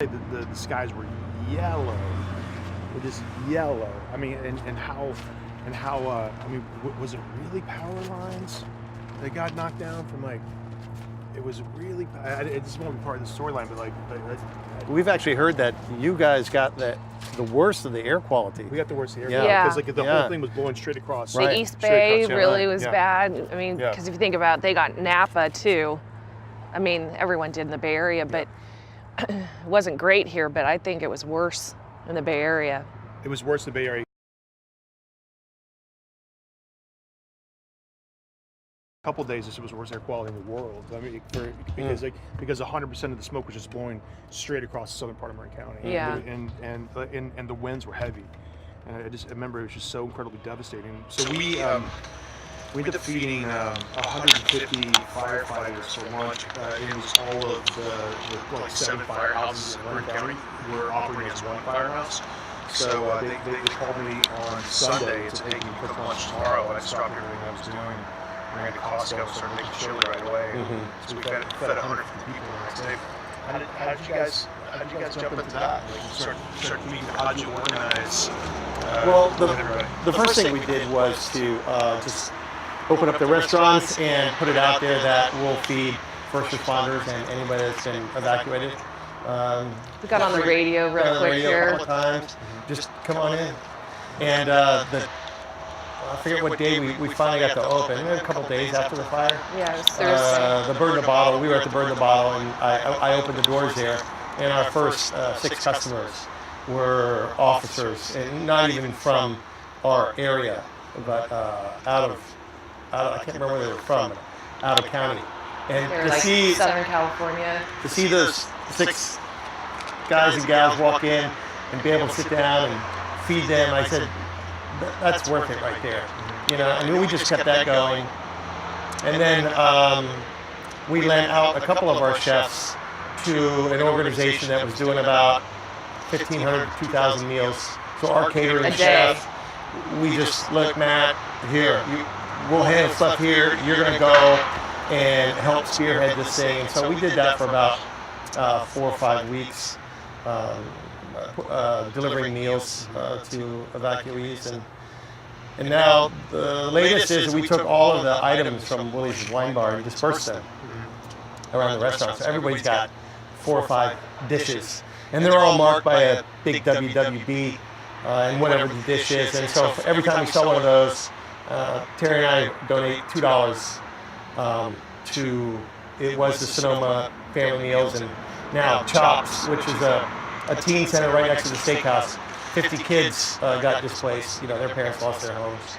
The skies were yellow, just yellow. I mean, and how I mean, was it really power lines that got knocked down from like? It was really. This won't be part of the storyline, but we've actually heard that you guys got the worst of the air quality. We got the worst of the air Yeah. quality because the whole thing was blowing straight across. The East Bay really was bad. I mean, because if you think about it, they got Napa too. I mean, everyone did in the Bay Area, but it wasn't great here. But I think it was worse in the Bay Area. It was worse in the Bay Area. A couple of days, this was the worst air quality in the world. I mean, because 100% of the smoke was just blowing straight across the southern part of Marin County. Yeah. And the winds were heavy. And I remember it was just so incredibly devastating. So we ended up feeding 150 firefighters for lunch. It was all of the like 7 firehouses in Marin County were operating as one firehouse. So they called me on Sunday to take me to cook lunch tomorrow, and I stopped everything I was doing. Ran to Costco and started making chili right away. So we fed 150 people the next day. How did you guys jump into that? Like start meeting, how did you organize? Well, the first thing we did was to just open up the restaurants and put it out there that we'll feed first responders and anybody that's been evacuated. We got on the radio real quick here. A couple times. Just come on in. And I forget what day we finally got to open. A couple days after the fire. Yeah, it was Thursday. The Bird in the Bottle. We were at the Bird in the Bottle, and I opened the doors there. And our first 6 customers were officers, and not even from our area, but out of I can't remember where they were from, but out of county. And They're to like see Southern California. to see those 6 guys and gals walk in and be able to sit down and feed them, I said, that's worth it right there. You know, I mean, we just kept that going. And then we lent out a couple of our chefs to an organization that was doing about 1,500 to 2,000 meals. So our catering chef, we just, look, Matt, here, we'll handle stuff here. You're going to go and help spearhead this thing. And so we did that for about 4 or 5 weeks. Delivering meals to evacuees, and now the latest is we took all of the items from Willi's wine bar and dispersed them around the restaurant. So everybody's got 4 or 5 dishes, and they're all marked by a big WWB and whatever the dish is. And so every time we sell one of those, Terry and I donate $2 to it was the Sonoma Family Meals, and now Chops, which is a teen center right next to the steakhouse. 50 kids got displaced. You know, their parents lost their homes.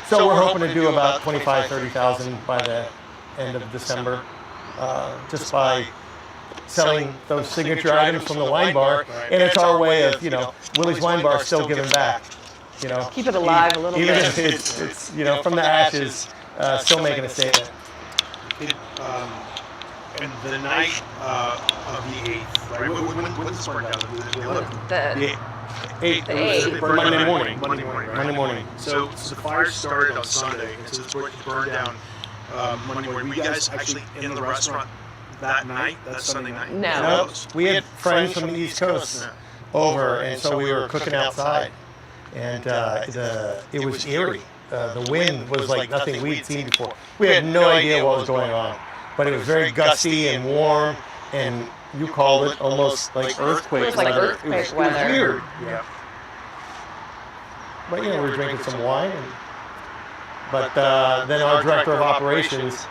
So we're hoping to do about 25,000, 30,000 by the end of December, just by selling those signature items from the wine bar. And it's our way of, you know, Willi's Wine Bar still giving back. You know, keep it alive a little bit. Even if it's you know, from the ashes, still making a statement. And the night of the 8th, right? When did this burn down? The 11th? The 8th. Monday morning. So the fire started on Sunday, and so it burned down Monday morning. Were you guys actually in the restaurant that night, that Sunday night? No. We had friends from the East Coast over, and so we were cooking outside. And it was eerie. The wind was like nothing we'd seen before. We had no idea what was going on. But it was very gusty and warm, and you called it almost like earthquake It was like weather. earthquake weather. It was weird. Yeah. But, you know, we were drinking some wine. But then our director of operations,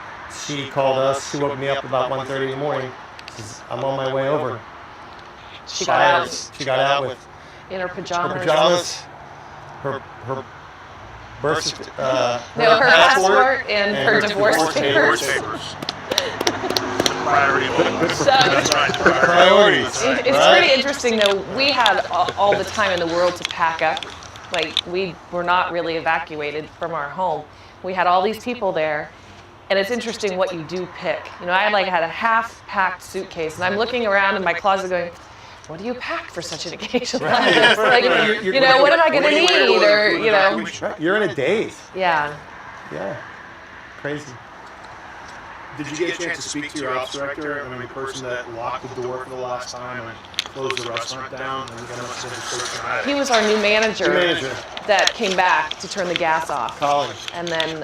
she called us. She woke me up about 1:30 in the morning. She says, I'm on my way over. She got out. She got out with in her pajamas. Her birth certificate. No, her passport and her divorce papers. Priority. Priorities. It's pretty interesting though. We had all the time in the world to pack up. Like, we were not really evacuated from our home. We had all these people there, and it's interesting what you do pick. You know, I had a half-packed suitcase, and I'm looking around in my closet going, what do you pack for such an occasion like this? Like, you know, what am I going to need? Or, you know. You're in a daze. Yeah. Yeah. Crazy. Did you get a chance to speak to your ops director? I mean, the person that locked the door for the last time and closed the restaurant down? And that must have been so traumatic. He was our new manager, Manager. that came back to turn the gas off. Colin. And then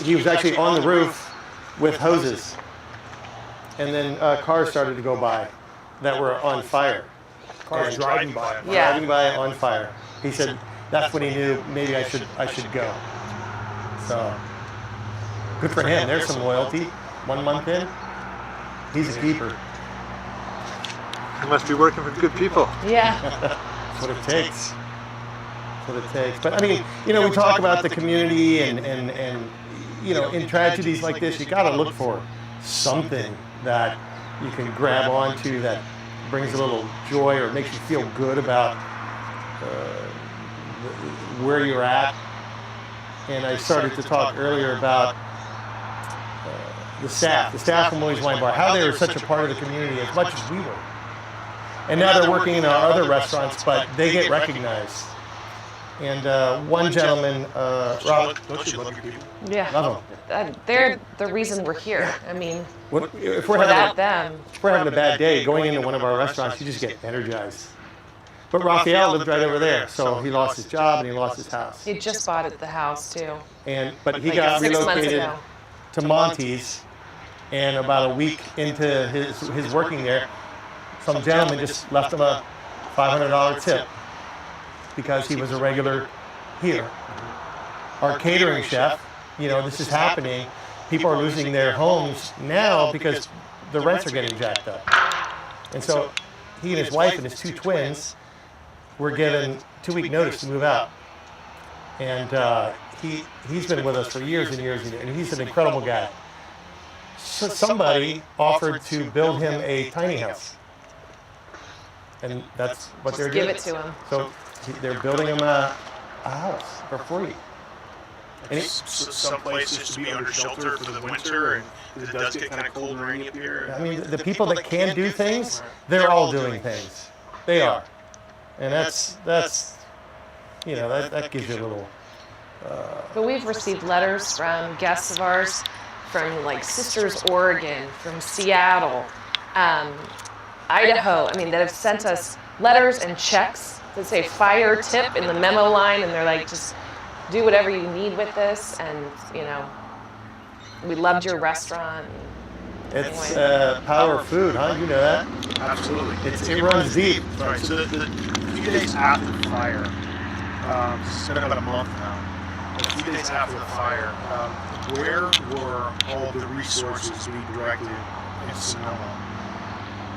He was actually on the roof with hoses. And then cars started to go by that were on fire. Cars driving by. Yeah. Driving by on fire. He said that's when he knew maybe I should go. So good for him. There's some loyalty. 1 month in, he's a keeper. You must be working for good people. yeah. That's what it takes. That's what it takes. But I mean, you know, we talk about the community and you know, in tragedies like this, you got to look for something that you can grab onto that brings a little joy or makes you feel good about where you're at. And I started to talk earlier about the staff from Willie's Wine Bar, how they were such a part of the community as much as we were. And now they're working in our other restaurants, but they get recognized. And one gentleman, Rob, Don't you love your people? Yeah. love him. They're the reason we're here. I mean, If we're without having, them, if we're having a bad day, going into one of our restaurants, you just get energized. But Raphael lived right over there, so he lost his job and he lost his house. he just bought the house too. But he Like got 6 months relocated ago. to Monty's, and about a week into his working there, some gentleman just left him a $500 tip because he was a regular here. Our catering chef, you know, this is happening. People are losing their homes now because the rents are getting jacked up. And so he and his wife and his 2 twins were given 2-week notice to move out. And he's been with us for years and years, and he's an incredible guy. So somebody offered to build him a tiny house. And that's what they're doing. Give it to him. So they're building him a house for free. And Some places to be under shelter for the winter, and 'cause it does get kind of cold and rainy up here. I mean, the people that can do things, they're all doing things. They are. And that's you know, that gives you a little... But we've received letters from guests of ours from like Sisters, Oregon, from Seattle, Idaho. I mean, that have sent us letters and checks that say fire tip in the memo line, and they're like, just do whatever you need with this, and you know, we loved your restaurant. It's power of food, huh? You know that? Absolutely. It runs deep. Right. So the few days after the fire, it's been about a month now. A few days after the fire, where were all the resources being directed in Sonoma?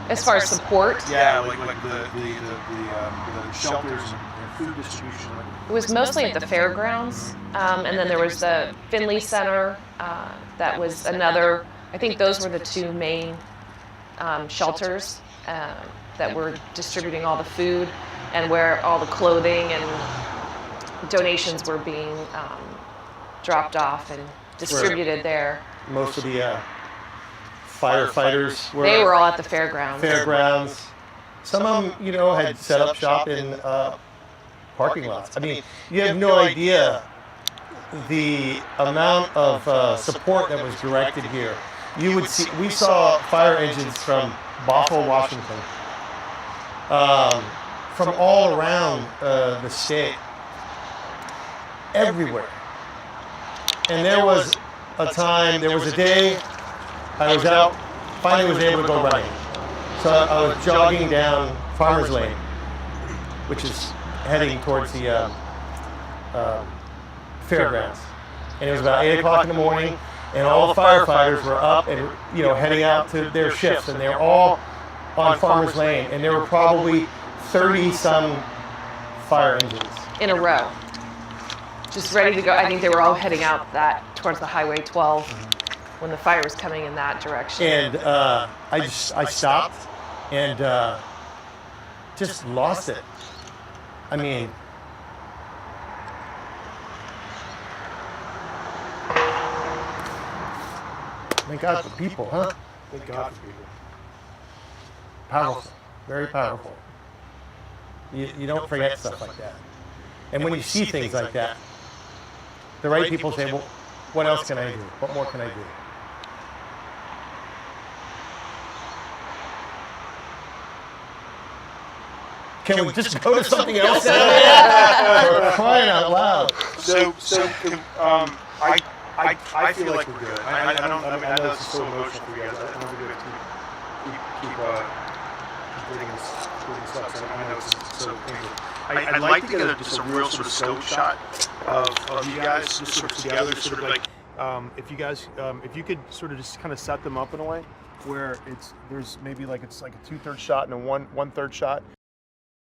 As far as support, Yeah, like the shelters and food distribution. it was mostly at the fairgrounds, and then there was the Finley Center. That was another. I think those were the 2 main shelters that were distributing all the food and where all the clothing and donations were being dropped off and distributed there. Most of the firefighters were... They were all at the fairgrounds. Some of them, you know, had set up shop in parking lots. I mean, you have no idea the amount of support that was directed here. You would see, we saw fire engines from Bothell, Washington, from all around the state, everywhere. And there was a day I was out, finally was able to go running. So I was jogging down Farmers Lane, which is heading towards the fairgrounds. And it was about 8 o'clock in the morning, and all the firefighters were up and, you know, heading out to their shifts, and they're all on Farmers Lane, and there were probably 30-some fire engines. In a row, just ready to go. I think they were all heading out that towards the Highway 12 when the fire was coming in that direction. And I stopped and just lost it. I mean, thank God for people, huh? Thank God for people. Powerful, very powerful. You don't forget stuff like that. And when you see things like that, the right people say, well, what else can I do? What more can I do? Can we just go to something else now? We're crying out loud. I feel like we're good. I know this is so emotional for you guys. I don't want to keep bringing stuff. So I know it's so painful. I'd like to get just a real sort of scope shot of you guys just sort of together, sort of like if you guys if you could sort of just kind of set them up in a way where there's maybe like it's like a 2/3 shot and a 1/3 shot.